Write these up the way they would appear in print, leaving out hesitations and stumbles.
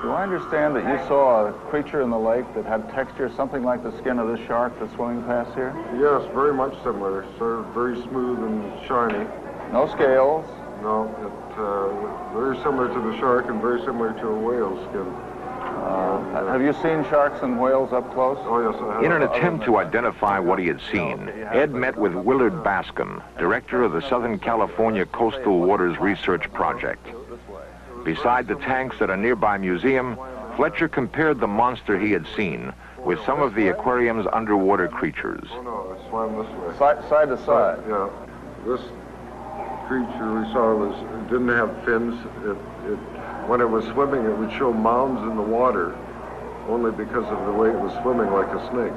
Do I understand that you saw a creature in the lake that had texture something like the skin of this shark that's swimming past here? Yes, very much similar. Sort of very smooth and shiny. No scales? No, very similar to the shark and very similar to a whale's skin. Have you seen sharks and whales up close? Oh, yes, I have. In an attempt to identify what he had seen, Ed met with Willard Bascom, director of the Southern California Coastal Waters Research Project. Beside the tanks at a nearby museum, Fletcher compared the monster he had seen with some of the aquarium's underwater creatures. Oh, no, it swam this way. Side to side? Yeah. This creature we saw didn't have fins. When it was swimming, it would show mounds in the water, only because of the way it was swimming like a snake.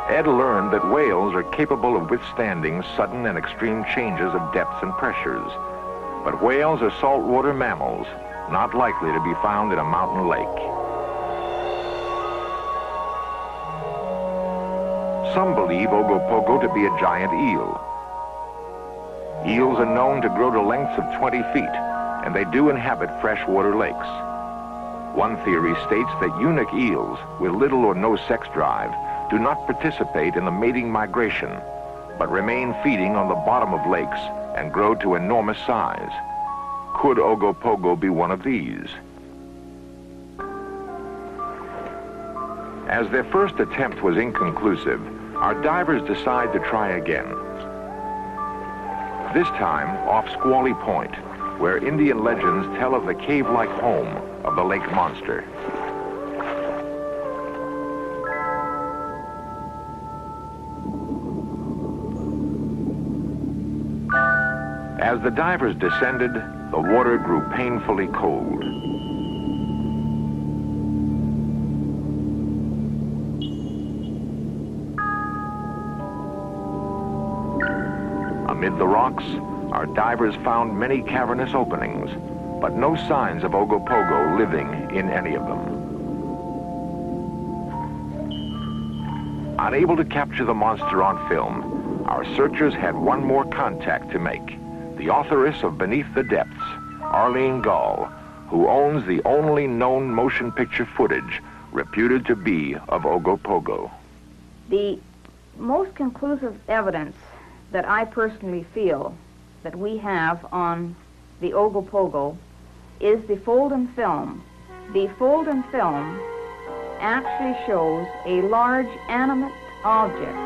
Ed learned that whales are capable of withstanding sudden and extreme changes of depths and pressures. But whales are saltwater mammals, not likely to be found in a mountain lake. Some believe Ogopogo to be a giant eel. Eels are known to grow to lengths of 20 feet, and they do inhabit freshwater lakes. One theory states that eunuch eels with little or no sex drive do not participate in the mating migration, but remain feeding on the bottom of lakes and grow to enormous size. Could Ogopogo be one of these? As their first attempt was inconclusive, our divers decide to try again. This time off Squally Point, where Indian legends tell of the cave-like home of the lake monster. As the divers descended, the water grew painfully cold. Amid the rocks, our divers found many cavernous openings, but no signs of Ogopogo living in any of them. Unable to capture the monster on film, our searchers had one more contact to make. The authoress of Beneath the Depths, Arlene Gall, who owns the only known motion picture footage reputed to be of Ogopogo. The most conclusive evidence that I personally feel that we have on the Ogopogo is the fold and film. The fold and film actually shows a large animate object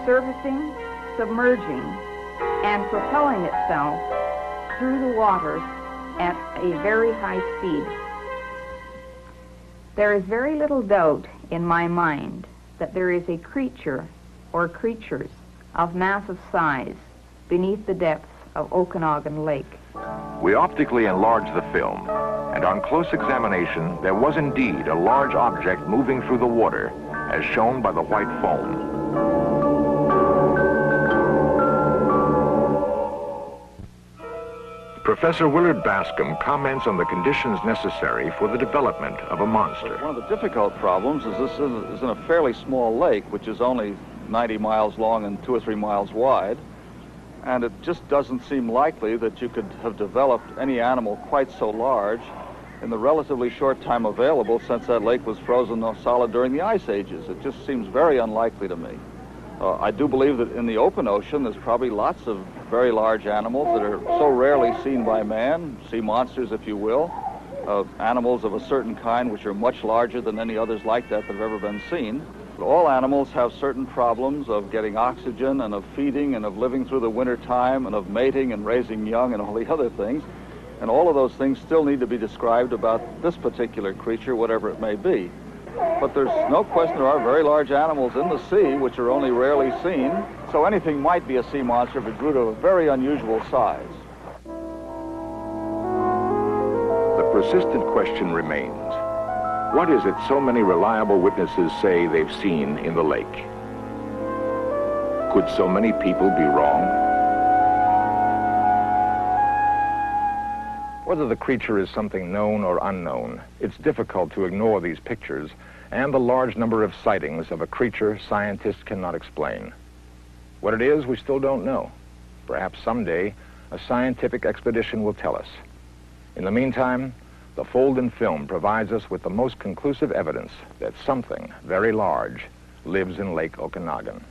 surfacing, submerging, and propelling itself through the waters at a very high speed. There is very little doubt in my mind that there is a creature or creatures of massive size beneath the depths of Okanagan Lake. We optically enlarged the film, and on close examination, there was indeed a large object moving through the water, as shown by the white foam. Professor Willard Bascom comments on the conditions necessary for the development of a monster. One of the difficult problems is this is in a fairly small lake, which is only 90 miles long and 2 or 3 miles wide. And it just doesn't seem likely that you could have developed any animal quite so large in the relatively short time available since that lake was frozen solid during the ice ages. It just seems very unlikely to me. I do believe that in the open ocean there's probably lots of very large animals that are so rarely seen by man, sea monsters if you will, animals of a certain kind which are much larger than any others like that have ever been seen. But all animals have certain problems of getting oxygen and of feeding and of living through the winter time and of mating and raising young and all the other things. And all of those things still need to be described about this particular creature, whatever it may be. But there's no question there are very large animals in the sea which are only rarely seen. So anything might be a sea monster if it grew to a very unusual size. The persistent question remains. What is it so many reliable witnesses say they've seen in the lake? Could so many people be wrong? Whether the creature is something known or unknown, it's difficult to ignore these pictures and the large number of sightings of a creature scientists cannot explain. What it is, we still don't know. Perhaps someday a scientific expedition will tell us. In the meantime, the fold-in film provides us with the most conclusive evidence that something very large lives in Lake Okanagan.